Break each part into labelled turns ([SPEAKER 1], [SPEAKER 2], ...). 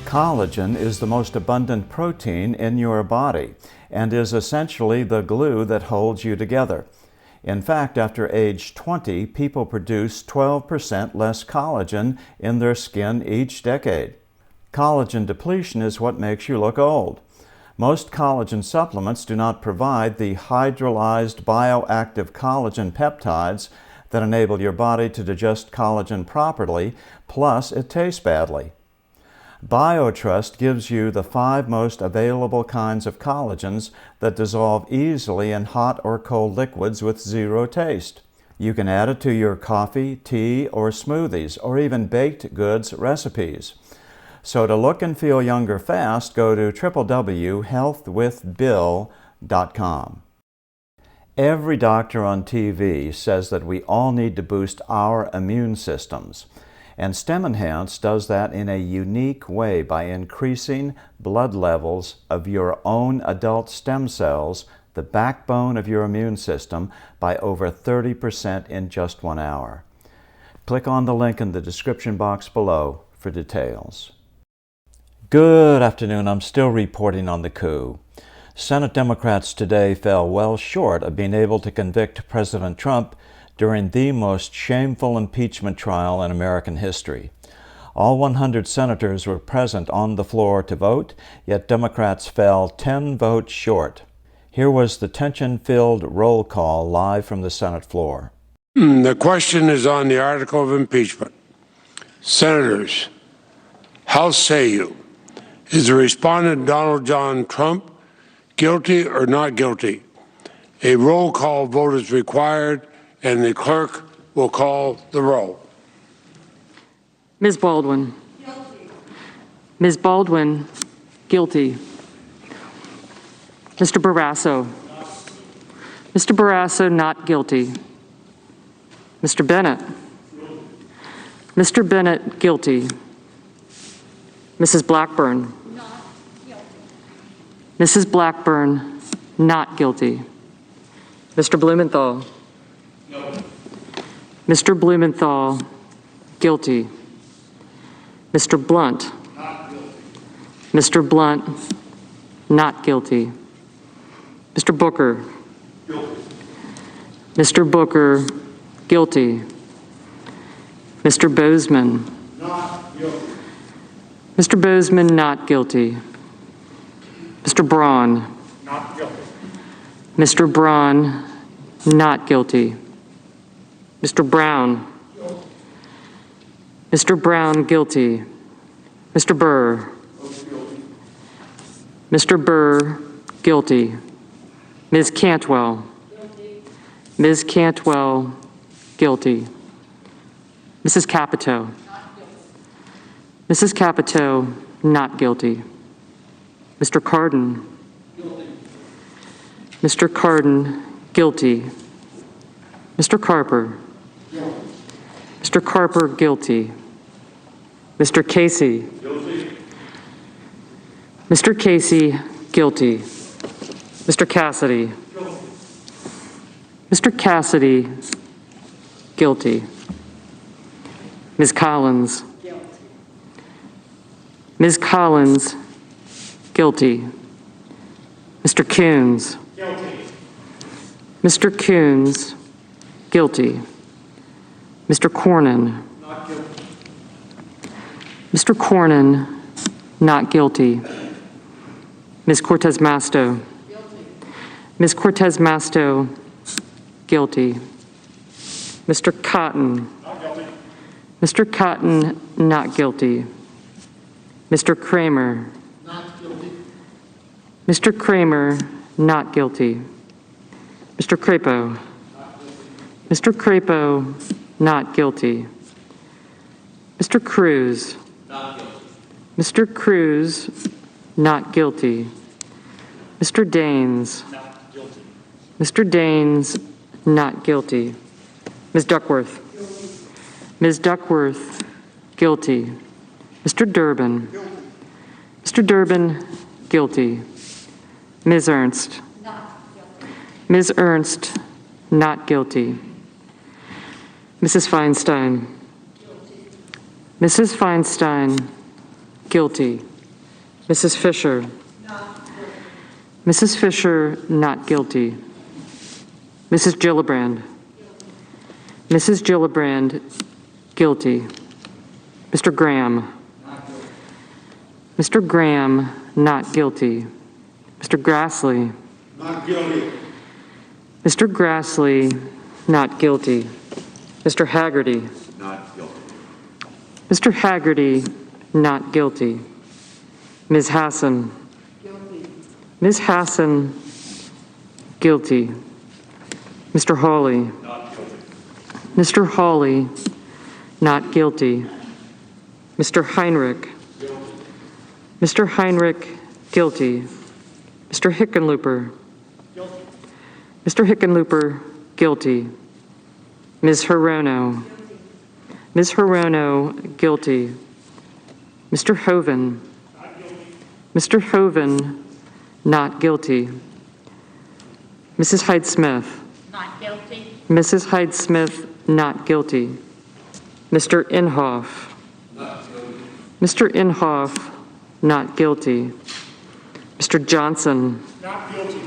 [SPEAKER 1] Collagen is the most abundant protein in your body and is essentially the glue that holds you together. In fact, after age 20, people produce 12% less collagen in their skin each decade. Collagen depletion is what makes you look old. Most collagen supplements do not provide the hydrolyzed bioactive collagen peptides that enable your body to digest collagen properly, plus it tastes badly. BioTrust gives you the 5 most available kinds of collagens that dissolve easily in hot or cold liquids with 0 taste. You can add it to your coffee, tea, or smoothies, or even baked goods recipes. So to look and feel younger fast, go to www.healthwithbill.com. Every doctor on TV says that we all need to boost our immune systems. And Stem Enhance does that in a unique way by increasing blood levels of your own adult stem cells, the backbone of your immune system, by over 30% in just 1 hour. Click on the link in the description box below for details. Good afternoon. I'm still reporting on the coup. Senate Democrats today fell well short of being able to convict President Trump during the most shameful impeachment trial in American history. All 100 senators were present on the floor to vote, yet Democrats fell 10 votes short. Here was the tension-filled roll call live from the Senate floor.
[SPEAKER 2] The question is on the article of impeachment. Senators, how say you? Is the respondent Donald John Trump guilty or not guilty? A roll call vote is required, and the clerk will call the roll.
[SPEAKER 3] Ms. Baldwin. Guilty. Ms. Baldwin, guilty. Mr. Barrasso. Mr. Barrasso, not guilty. Mr. Bennett. Guilty. Mr. Bennett, guilty. Mrs. Blackburn. Not guilty. Mrs. Blackburn, not guilty. Mr. Blumenthal. Guilty. Mr. Blumenthal, guilty. Mr. Blunt.
[SPEAKER 2] Not guilty.
[SPEAKER 3] Mr. Blunt, not guilty. Mr. Booker.
[SPEAKER 2] Guilty.
[SPEAKER 3] Mr. Booker, guilty. Mr. Bozeman.
[SPEAKER 2] Not guilty.
[SPEAKER 3] Mr. Bozeman, not guilty. Mr. Braun.
[SPEAKER 2] Not guilty.
[SPEAKER 3] Mr. Braun, not guilty. Mr. Brown.
[SPEAKER 2] Guilty.
[SPEAKER 3] Mr. Brown, guilty. Mr. Burr.
[SPEAKER 2] Guilty.
[SPEAKER 3] Mr. Burr, guilty. Ms. Cantwell.
[SPEAKER 4] Guilty.
[SPEAKER 3] Ms. Cantwell, guilty. Mrs. Capito.
[SPEAKER 4] Not guilty.
[SPEAKER 3] Mrs. Capito, not guilty. Mr. Cardin.
[SPEAKER 2] Guilty.
[SPEAKER 3] Mr. Cardin, guilty. Mr. Carper.
[SPEAKER 2] Guilty.
[SPEAKER 3] Mr. Carper, guilty. Mr. Casey.
[SPEAKER 2] Guilty.
[SPEAKER 3] Mr. Casey, guilty. Mr. Cassidy.
[SPEAKER 2] Guilty.
[SPEAKER 3] Mr. Cassidy, guilty. Ms. Collins.
[SPEAKER 4] Guilty.
[SPEAKER 3] Ms. Collins, guilty. Mr. Coons.
[SPEAKER 2] Guilty.
[SPEAKER 3] Mr. Coons, guilty. Mr. Cornyn.
[SPEAKER 2] Not guilty.
[SPEAKER 3] Mr. Cornyn, not guilty. Ms. Cortez Masto.
[SPEAKER 4] Guilty.
[SPEAKER 3] Ms. Cortez Masto, guilty. Mr. Cotton.
[SPEAKER 2] Not guilty.
[SPEAKER 3] Mr. Cotton, not guilty. Mr. Kramer.
[SPEAKER 2] Not guilty.
[SPEAKER 3] Mr. Kramer, not guilty. Mr. Crapo. Mr. Crapo, not guilty. Mr. Cruz.
[SPEAKER 2] Not guilty.
[SPEAKER 3] Mr. Cruz, not guilty. Mr. Daines.
[SPEAKER 2] Not guilty.
[SPEAKER 3] Mr. Daines, not guilty. Ms. Duckworth. Ms. Duckworth, guilty. Mr. Durbin. Mr. Durbin, guilty. Ms. Ernst.
[SPEAKER 4] Not guilty.
[SPEAKER 3] Ms. Ernst, not guilty. Mrs. Feinstein.
[SPEAKER 4] Guilty.
[SPEAKER 3] Mrs. Feinstein, guilty. Mrs. Fisher. Mrs. Fisher, not guilty. Mrs. Gillibrand. Mrs. Gillibrand, guilty. Mr. Graham. Mr. Graham, not guilty. Mr. Grassley.
[SPEAKER 2] Not guilty.
[SPEAKER 3] Mr. Grassley, not guilty. Mr. Haggerty.
[SPEAKER 2] Not guilty.
[SPEAKER 3] Mr. Haggerty, not guilty. Ms. Hassan.
[SPEAKER 4] Guilty.
[SPEAKER 3] Ms. Hassan, guilty. Mr. Hawley.
[SPEAKER 2] Not guilty.
[SPEAKER 3] Mr. Hawley, not guilty. Mr. Heinrich.
[SPEAKER 2] Guilty.
[SPEAKER 3] Mr. Heinrich, guilty. Mr. Hickenlooper.
[SPEAKER 2] Guilty.
[SPEAKER 3] Mr. Hickenlooper, guilty. Ms. Hirono. Ms. Hirono, guilty. Mr. Hoven.
[SPEAKER 2] Not guilty.
[SPEAKER 3] Mr. Hoven, not guilty. Mrs. Hyde-Smith.
[SPEAKER 4] Not guilty.
[SPEAKER 3] Mrs. Hyde-Smith, not guilty. Mr. Inhofe.
[SPEAKER 2] Not guilty.
[SPEAKER 3] Mr. Inhofe, not guilty. Mr. Johnson.
[SPEAKER 2] Not guilty.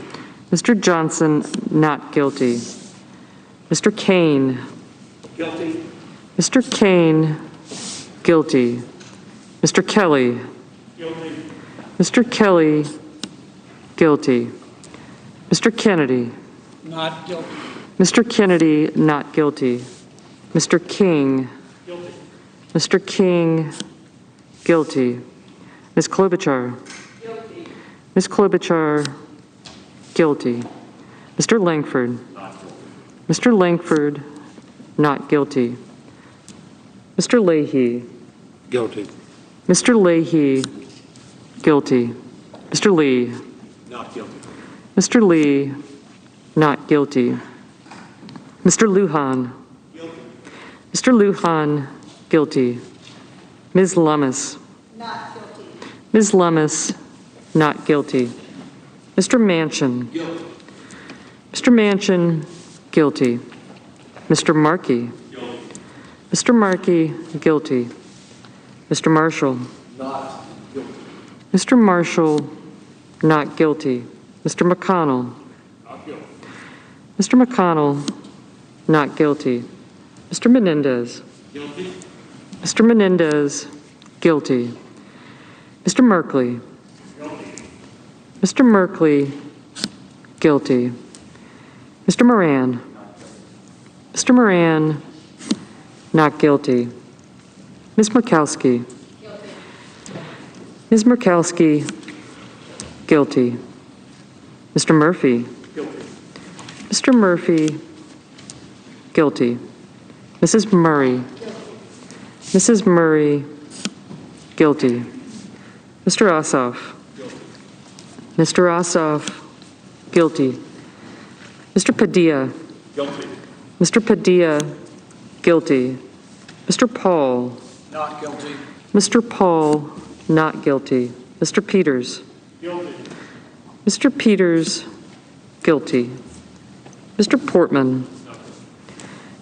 [SPEAKER 3] Mr. Johnson, not guilty. Mr. Kane.
[SPEAKER 2] Guilty.
[SPEAKER 3] Mr. Kane, guilty. Mr. Kelly.
[SPEAKER 2] Guilty.
[SPEAKER 3] Mr. Kelly, guilty. Mr. Kennedy.
[SPEAKER 2] Not guilty.
[SPEAKER 3] Mr. Kennedy, not guilty. Mr. King.
[SPEAKER 2] Guilty.
[SPEAKER 3] Mr. King, guilty. Ms. Klobuchar.
[SPEAKER 4] Guilty.
[SPEAKER 3] Ms. Klobuchar, guilty. Mr. Langford.
[SPEAKER 2] Not guilty.
[SPEAKER 3] Mr. Langford, not guilty. Mr. Leahy.
[SPEAKER 2] Guilty.
[SPEAKER 3] Mr. Leahy, guilty. Mr. Lee.
[SPEAKER 2] Not guilty.
[SPEAKER 3] Mr. Lee, not guilty. Mr. Lujan.
[SPEAKER 2] Guilty.
[SPEAKER 3] Mr. Lujan, guilty. Ms. Lummis.
[SPEAKER 4] Not guilty.
[SPEAKER 3] Ms. Lummis, not guilty. Mr. Manchin.
[SPEAKER 2] Guilty.
[SPEAKER 3] Mr. Manchin, guilty. Mr. Markey.
[SPEAKER 2] Guilty.
[SPEAKER 3] Mr. Markey, guilty. Mr. Marshall.
[SPEAKER 2] Not guilty.
[SPEAKER 3] Mr. Marshall, not guilty. Mr. McConnell.
[SPEAKER 2] Not guilty.
[SPEAKER 3] Mr. McConnell, not guilty. Mr. Menendez.
[SPEAKER 2] Guilty.
[SPEAKER 3] Mr. Menendez, guilty. Mr. Merkley.
[SPEAKER 2] Guilty.
[SPEAKER 3] Mr. Merkley, guilty. Mr. Moran. Mr. Moran, not guilty. Ms. Murkowski.
[SPEAKER 4] Guilty.
[SPEAKER 3] Ms. Murkowski, guilty. Mr. Murphy.
[SPEAKER 2] Guilty.
[SPEAKER 3] Mr. Murphy, guilty. Mrs. Murray. Mrs. Murray, guilty. Mr. Ossoff.
[SPEAKER 2] Guilty.
[SPEAKER 3] Mr. Ossoff, guilty. Mr. Padilla.
[SPEAKER 2] Guilty.
[SPEAKER 3] Mr. Padilla, guilty. Mr. Paul.
[SPEAKER 2] Not guilty.
[SPEAKER 3] Mr. Paul, not guilty. Mr. Peters.
[SPEAKER 2] Guilty.
[SPEAKER 3] Mr. Peters, guilty. Mr. Portman.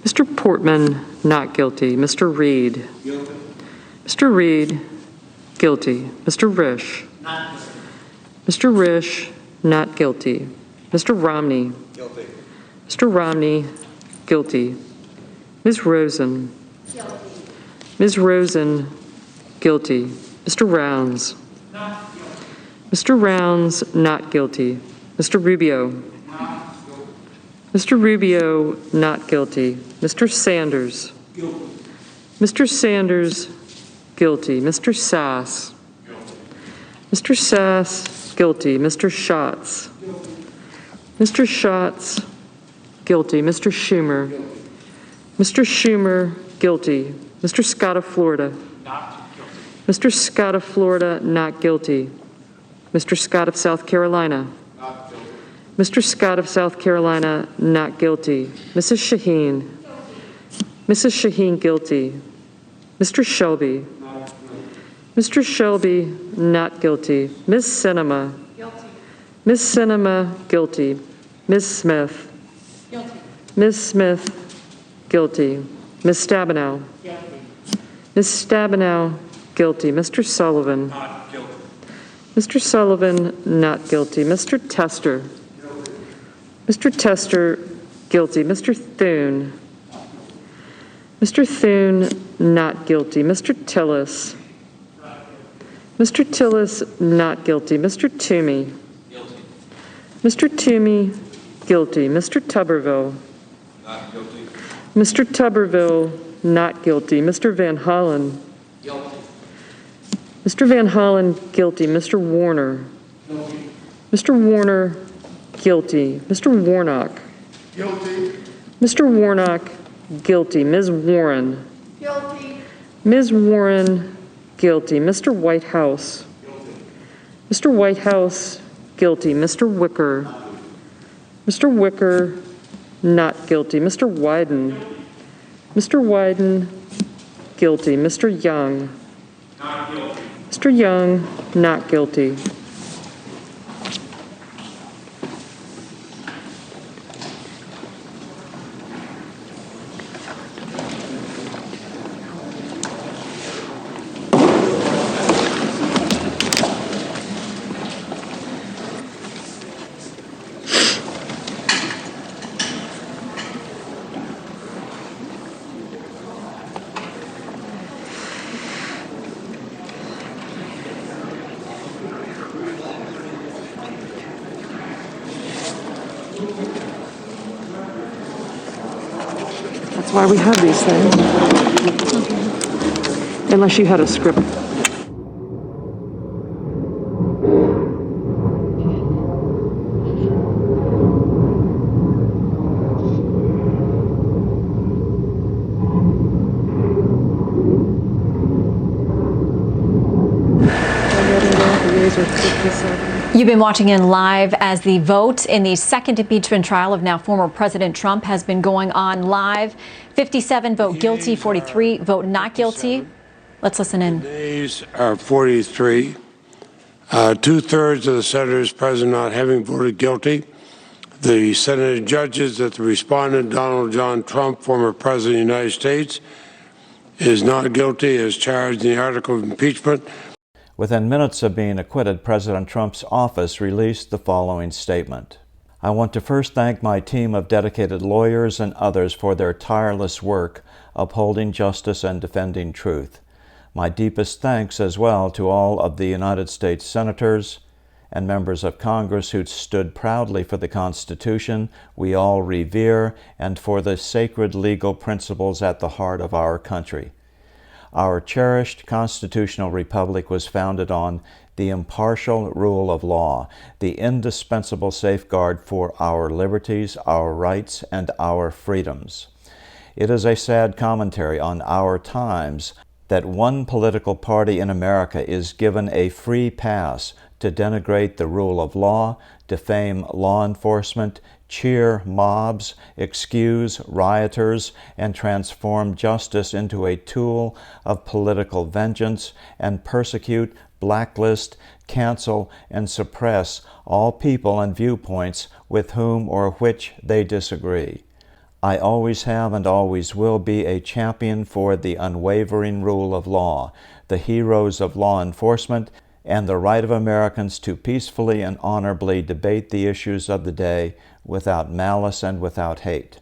[SPEAKER 3] Mr. Portman, not guilty. Mr. Reed.
[SPEAKER 2] Guilty.
[SPEAKER 3] Mr. Reed, guilty. Mr. Risch.
[SPEAKER 2] Not guilty.
[SPEAKER 3] Mr. Risch, not guilty. Mr. Romney.
[SPEAKER 2] Guilty.
[SPEAKER 3] Mr. Romney, guilty. Ms. Rosen.
[SPEAKER 4] Guilty.
[SPEAKER 3] Ms. Rosen, guilty. Mr. Rounds.
[SPEAKER 2] Not guilty.
[SPEAKER 3] Mr. Rounds, not guilty. Mr. Rubio.
[SPEAKER 2] Not guilty.
[SPEAKER 3] Mr. Rubio, not guilty. Mr. Sanders.
[SPEAKER 2] Guilty.
[SPEAKER 3] Mr. Sanders, guilty. Mr. Sass.
[SPEAKER 2] Guilty.
[SPEAKER 3] Mr. Sass, guilty. Mr. Schatz.
[SPEAKER 2] Guilty.
[SPEAKER 3] Mr. Schatz, guilty. Mr. Schumer.
[SPEAKER 2] Guilty.
[SPEAKER 3] Mr. Schumer, guilty. Mr. Scott of Florida.
[SPEAKER 2] Not guilty.
[SPEAKER 3] Mr. Scott of Florida, not guilty. Mr. Scott of South Carolina.
[SPEAKER 2] Not guilty.
[SPEAKER 3] Mr. Scott of South Carolina, not guilty. Mrs. Shaheen. Mrs. Shaheen, guilty. Mr. Shelby.
[SPEAKER 2] Not guilty.
[SPEAKER 3] Mr. Shelby, not guilty. Ms. Sinema.
[SPEAKER 4] Guilty.
[SPEAKER 3] Ms. Sinema, guilty. Ms. Smith.
[SPEAKER 4] Guilty.
[SPEAKER 3] Ms. Smith, guilty. Ms. Stabenow.
[SPEAKER 4] Guilty.
[SPEAKER 3] Ms. Stabenow, guilty. Mr. Sullivan.
[SPEAKER 2] Not guilty.
[SPEAKER 3] Mr. Sullivan, not guilty. Mr. Tester. Mr. Tester, guilty. Mr. Thune. Mr. Thune, not guilty. Mr. Tillis. Mr. Tillis, not guilty. Mr. Toomey.
[SPEAKER 5] Guilty.
[SPEAKER 3] Mr. Toomey, guilty. Mr. Tuberville.
[SPEAKER 5] Not guilty.
[SPEAKER 3] Mr. Tuberville, not guilty. Mr. Van Hollen.
[SPEAKER 5] Guilty.
[SPEAKER 3] Mr. Van Hollen, guilty. Mr. Warner.
[SPEAKER 5] Guilty.
[SPEAKER 3] Mr. Warner, guilty. Mr. Warnock.
[SPEAKER 2] Guilty.
[SPEAKER 3] Mr. Warnock, guilty. Ms. Warren.
[SPEAKER 4] Guilty.
[SPEAKER 3] Ms. Warren, guilty. Mr. Whitehouse.
[SPEAKER 5] Guilty.
[SPEAKER 3] Mr. Whitehouse, guilty. Mr. Wicker. Mr. Wicker, not guilty. Mr. Wyden. Mr. Wyden, guilty. Mr. Young.
[SPEAKER 5] Not guilty.
[SPEAKER 3] Mr. Young, not guilty. That's why we have these things. Unless you had a script.
[SPEAKER 6] You've been watching in live as the vote in the second impeachment trial of now former President Trump has been going on live. 57 vote guilty, 43 vote not guilty. Let's listen in.
[SPEAKER 2] Nays are 43. Two-thirds of the senators present not having voted guilty. The Senate judges that the respondent, Donald John Trump, former President of the United States, is not guilty as charged in the article of impeachment.
[SPEAKER 1] Within minutes of being acquitted, President Trump's office released the following statement. I want to first thank my team of dedicated lawyers and others for their tireless work upholding justice and defending truth. My deepest thanks as well to all of the United States senators and members of Congress who stood proudly for the Constitution we all revere and for the sacred legal principles at the heart of our country. Our cherished constitutional republic was founded on the impartial rule of law, the indispensable safeguard for our liberties, our rights, and our freedoms. It is a sad commentary on our times that one political party in America is given a free pass to denigrate the rule of law, defame law enforcement, cheer mobs, excuse rioters, and transform justice into a tool of political vengeance and persecute, blacklist, cancel, and suppress all people and viewpoints with whom or which they disagree. I always have and always will be a champion for the unwavering rule of law, the heroes of law enforcement, and the right of Americans to peacefully and honorably debate the issues of the day without malice and without hate.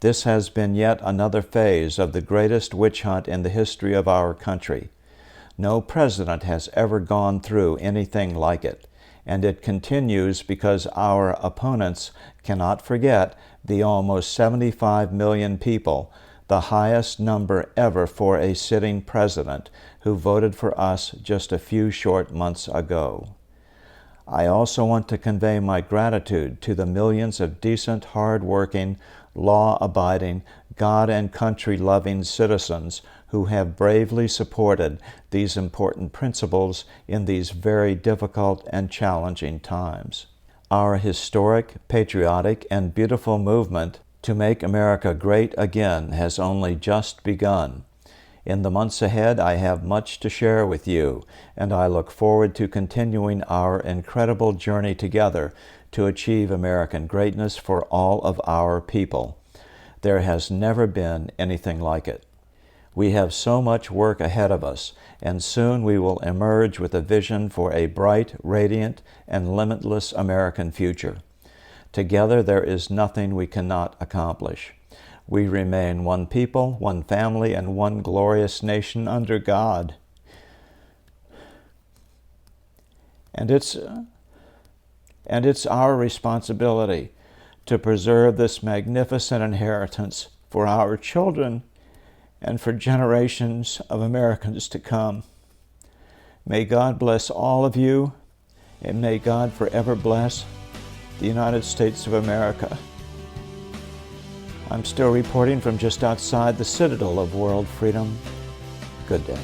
[SPEAKER 1] This has been yet another phase of the greatest witch hunt in the history of our country. No president has ever gone through anything like it, and it continues because our opponents cannot forget the almost 75 million people, the highest number ever for a sitting president, who voted for us just a few short months ago. I also want to convey my gratitude to the millions of decent, hard-working, law-abiding, God and country-loving citizens who have bravely supported these important principles in these very difficult and challenging times. Our historic, patriotic, and beautiful movement to make America great again has only just begun. In the months ahead, I have much to share with you, and I look forward to continuing our incredible journey together to achieve American greatness for all of our people. There has never been anything like it. We have so much work ahead of us, and soon we will emerge with a vision for a bright, radiant, and limitless American future. Together there is nothing we cannot accomplish. We remain one people, one family, and one glorious nation under God. And it's our responsibility to preserve this magnificent inheritance for our children and for generations of Americans to come. May God bless all of you, and may God forever bless the United States of America. I'm still reporting from just outside the citadel of world freedom. Good day.